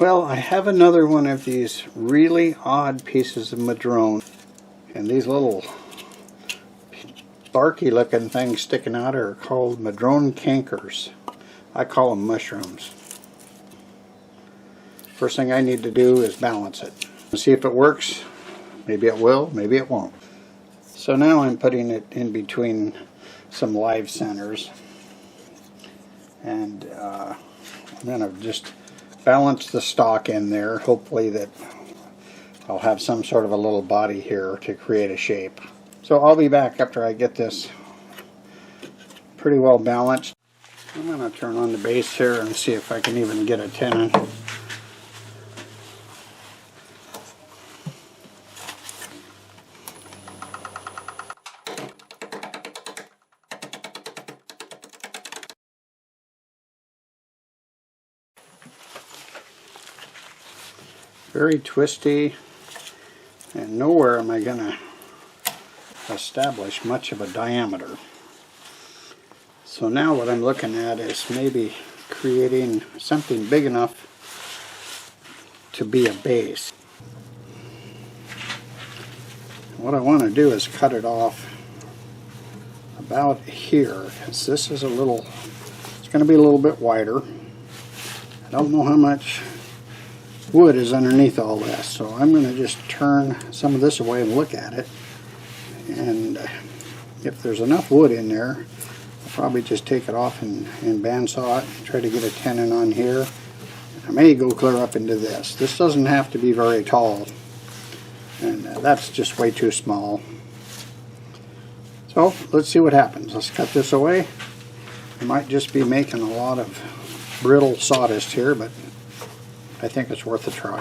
Well, I have another one of these really odd pieces of madrone, and these little barky looking things sticking out are called madrone cankers. I call them mushrooms. First thing I need to do is balance it. See if it works. Maybe it will, maybe it won't. So now I'm putting it in between some live centers, and I'm going to just balance the stock in there. Hopefully that I'll have some sort of a little body here to create a shape. So I'll be back after I get this pretty well balanced. I'm going to turn on the base here and see if I can even get a tenon. Very twisty, and nowhere am I going to establish much of a diameter. So now what I'm looking at is maybe creating something big enough to be a base. What I want to do is cut it off about here, because this is it's going to be a little bit wider. I don't know how much wood is underneath all this, so I'm going to just turn some of this away and look at it, and if there's enough wood in there, I'll probably just take it off and bandsaw it, try to get a tenon on here. I may go clear up into this. This doesn't have to be very tall, and that's just way too small. So let's see what happens. Let's cut this away. I might just be making a lot of brittle sawdust here, but I think it's worth a try.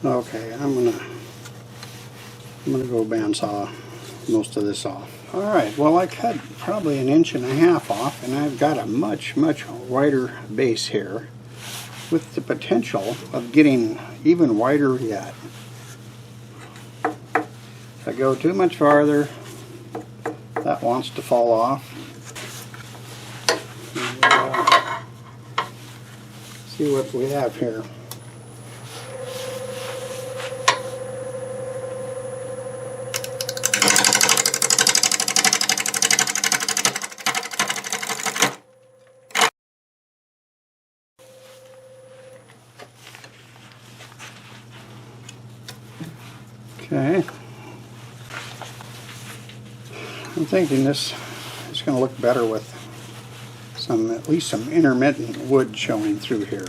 Okay, I'm gonna go bandsaw most of this off. All right, well, I cut probably 1.5 inches off, and I've got a much wider base here, with the potential of getting even wider yet. If I go too much farther, that wants to fall off. And, see what we have here. Okay. I'm thinking this is going to look better with at least some intermittent wood showing through here.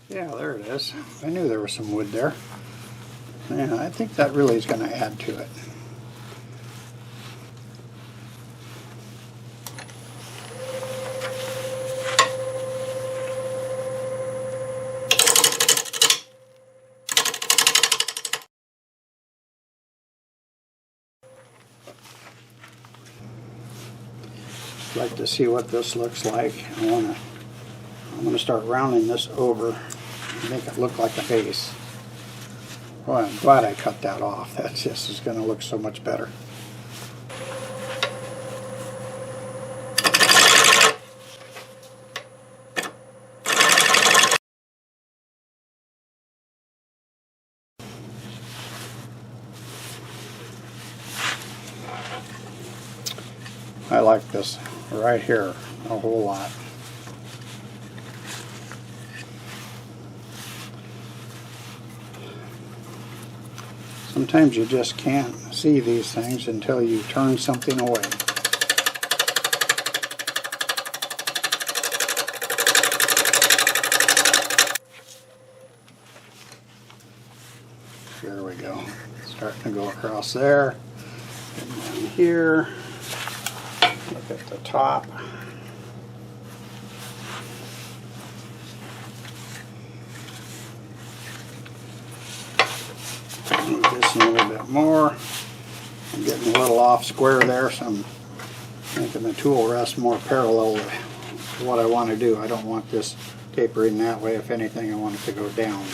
Yeah, there it is. I knew there was some wood there. Yeah, I think that really is going to add to it. I'd like to see what this looks like. I'm going to start rounding this over and make it look like a base. Well, I'm glad I cut that off. That just is going to look so much better. I like this right here a whole lot. Sometimes you just can't see these things until you turn something away. There we go. Starting to go across there. And then here. Look at the top. Move this a little bit more. a little off square there, so I'm making the tool rest more parallel to what I want to do. I don't want this tapering that way. If anything, I want it to go down.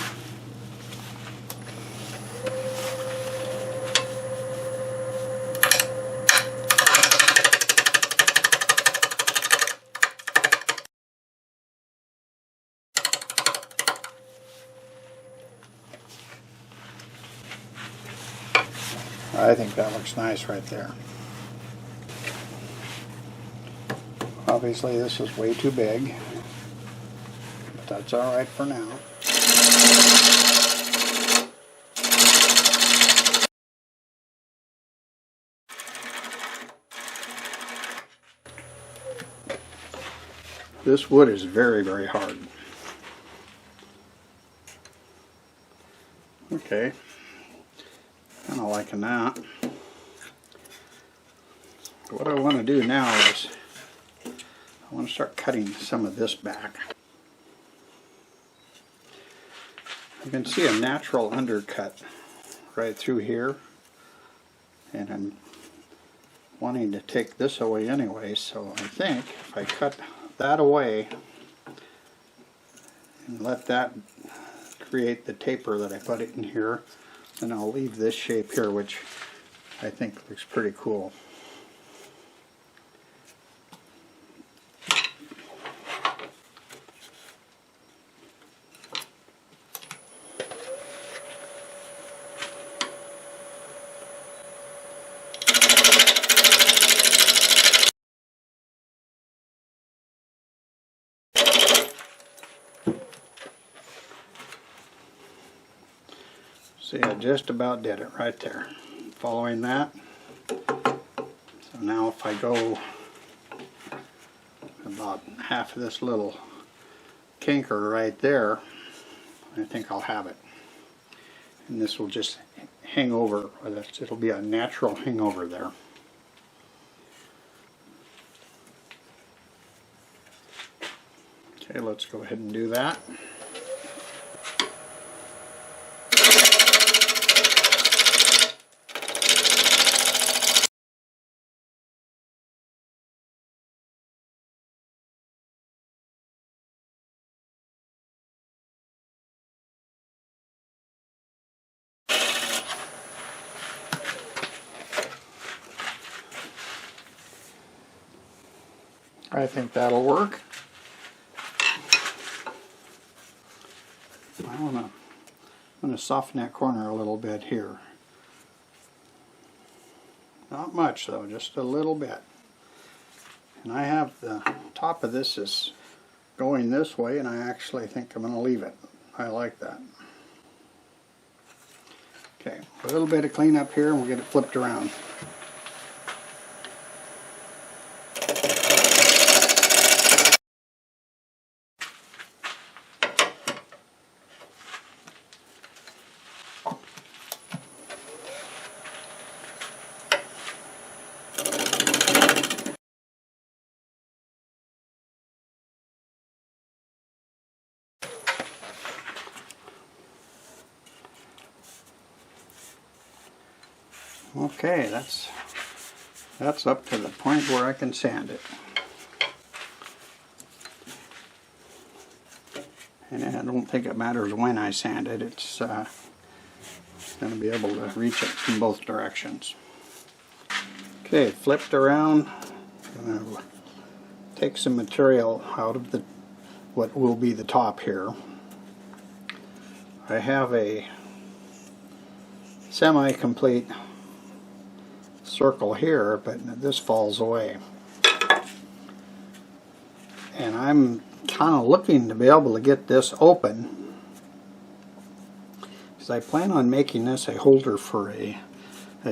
I think that looks nice right there. Obviously this is way too big, but that's all right for now. This wood is very, very hard. Okay, kind of liking that. What I want to do now is I want to start cutting some of this back. You can see a natural undercut right through here, and I'm wanting to take this away anyway, so I think if I cut that away and let that create the taper that I put it in here, then I'll leave this shape here, which I think looks pretty cool. See, I just about did it right there. Following that, so now if I go about half of this little kinker right there, I think I'll have it. And this will just hang over, or it'll be a natural hangover there. Okay, let's go ahead and do that. I think that'll work. I'm going to soften that corner a little bit here. Not much though, just a little bit. And I have the top of this is going this way, and I actually think I'm going to leave it. I like that. Okay, a little bit of cleanup here and we'll get it flipped around. Okay, that's up to the point where I can sand it. And I don't think it matters when I sand it, it's going to be able to reach it from both directions. Okay, flipped around. I'm going to take some material out of the what will be the top here. I have a semi-complete circle here, but this falls away. And I'm kind of looking to be able to get this open, because I plan on making this a holder for a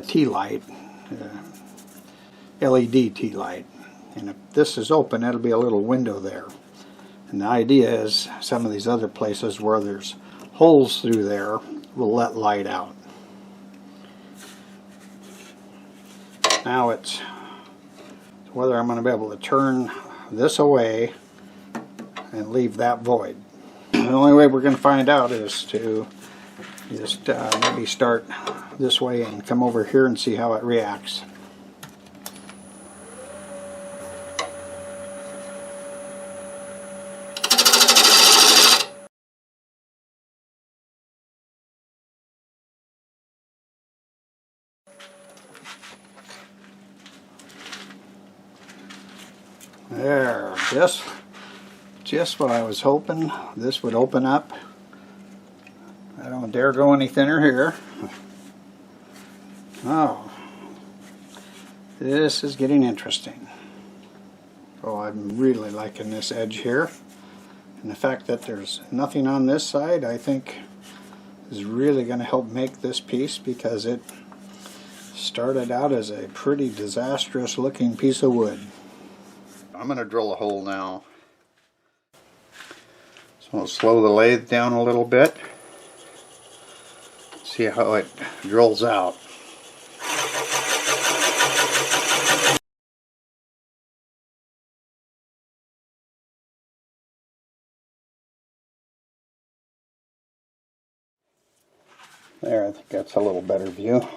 tea light, LED tea light. And if this is open, it'll be a little window there. And the idea is some of these other places where there's holes through there will let light out. Now it's whether I'm going to be able to turn this away and leave that void. The only way we're going to find out is to Just maybe start this way and come over here and see how it reacts. There, just what I was hoping. This would open up. I don't dare go any thinner here. Oh, this is getting interesting. Oh, I'm really liking this edge here. And the fact that there's nothing on this side, I think, is really going to help make this piece, because it started out as a pretty disastrous looking piece of wood. I'm going to drill a hole now. So I'll slow the lathe down a little bit. See how it drills out. There, I think that's a little better view.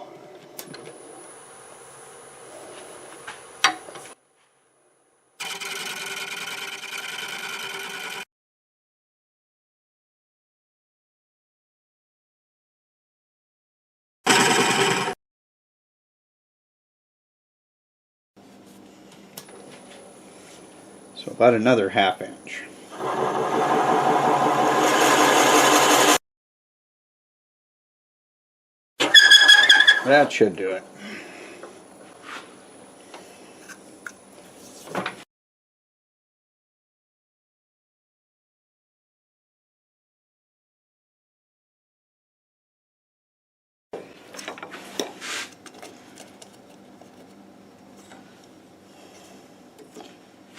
So about another 1/2 inch. That should do it.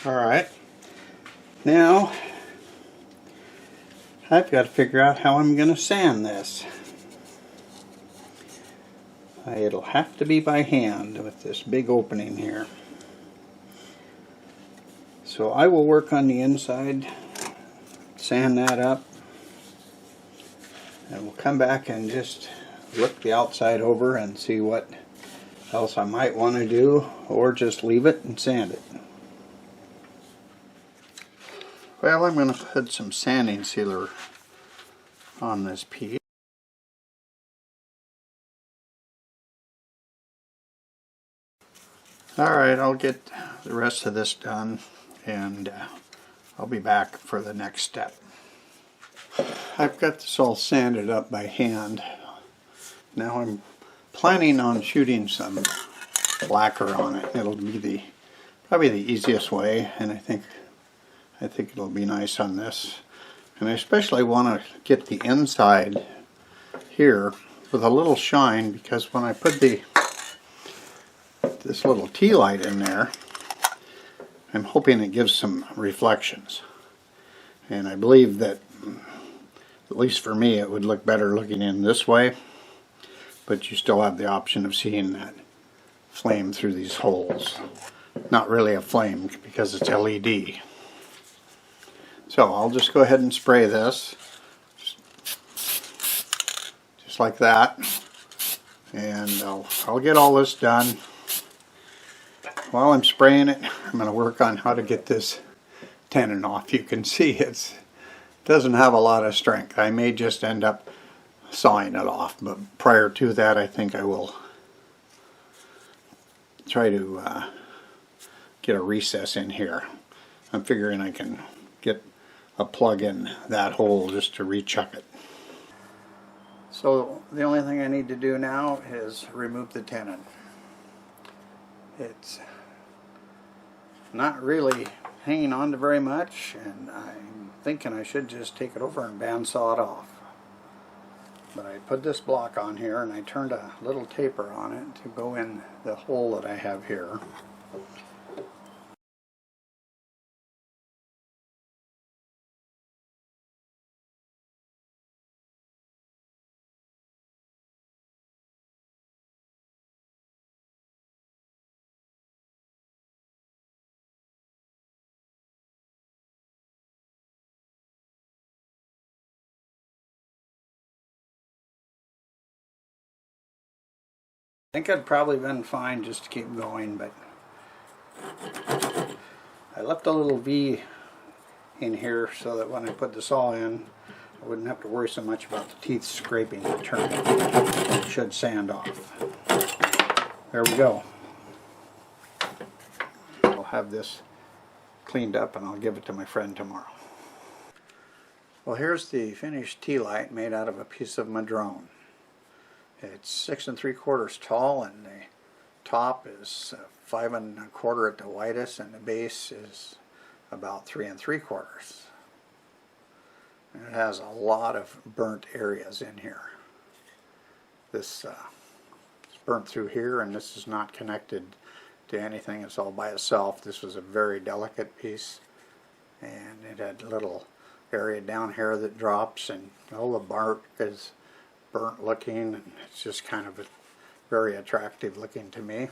Alright, now I've got to figure out how I'm going to sand this. It'll have to be by hand with this big opening here. So I will work on the inside, sand that up, and we'll come back and just look the outside over and see what else I might want to do, or just leave it and sand it. Well, I'm going to put some sanding sealer on this piece. Alright, I'll get the rest of this done, and I'll be back for the next step. I've got this all sanded up by hand. Now I'm planning on shooting some lacquer on it. It'll be probably the easiest way, and I think it'll be nice on this. And I especially want to get the inside here with a little shine, because when I put this little tea light in there, I'm hoping it gives some reflections. And I believe that, at least for me, it would look better looking in this way, but you still have the option of seeing that flame through these holes. Not really a flame because it's LED. So I'll just go ahead and spray this, just like that, and I'll get all this done. While I'm spraying it, I'm going to work on how to get this tenon off. You can see it doesn't have a lot of strength. I may just end up sawing it off, but prior to that I think I will try to get a recess in here. I'm figuring I can get a plug in that hole just to rechuck it. So the only thing I need to do now is remove the tenon. It's not really hanging on to very much, and I'm thinking I should just take it over and bandsaw it off. But I put this block on here, and I turned a little taper on it to go in the hole that I have here. I think I'd probably been fine just to keep going, but I left a little V in here so that when I put the saw in, I wouldn't have to worry so much about the teeth scraping to turn it. It should sand off. There we go. I'll have this cleaned up and I'll give it to my friend tomorrow. Well, here's the finished tealight made out of a piece of madrone. It's 6 3/4 tall, and the top is 5 1/4 at the widest, and the base is about 3 3/4. And it has a lot of burnt areas in here. This is burnt through here, and this is not connected to anything. It's all by itself. This was a very delicate piece, and it had a little area down here that drops, and all the bark is burnt looking, and it's just kind of very attractive looking to me.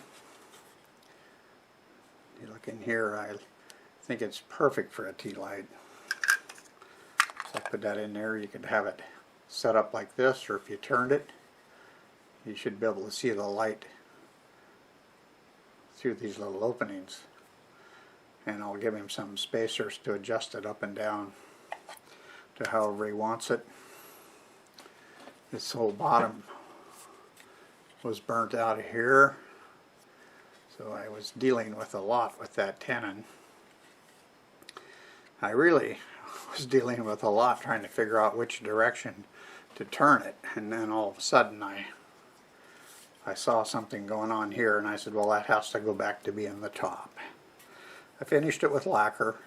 You look in here, I think it's perfect for a tealight. So I put that in there. You could have it set up like this, or if you turned it, you should be able to see the light through these little openings. And I'll give him some spacers to adjust it up and down to however he wants it. This whole bottom was burnt out of here, so I was dealing with a lot with that tenon. I really was dealing with a lot trying to figure out which direction to turn it, and then all of a sudden I saw something going on here, and I said, well, that has to go back to being the top. I finished it with lacquer.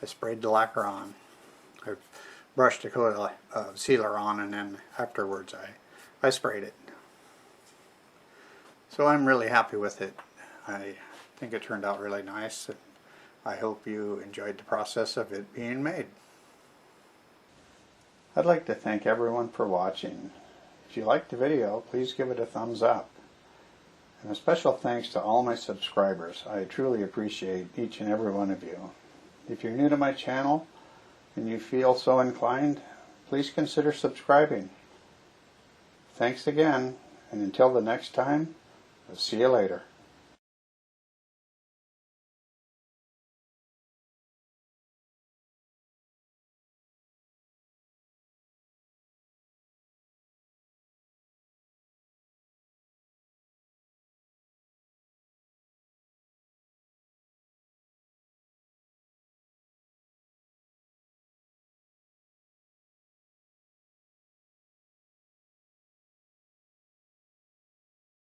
I sprayed the lacquer on. I brushed a coat of sealer on, and then afterwards I sprayed it. So I'm really happy with it. I think it turned out really nice, and I hope you enjoyed the process of it being made. I'd like to thank everyone for watching. If you liked the video, please give it a thumbs up. And a special thanks to all my subscribers. I truly appreciate each and every one of you. If you're new to my channel and you feel so inclined, please consider subscribing. Thanks again, and until the next time, I'll see you later.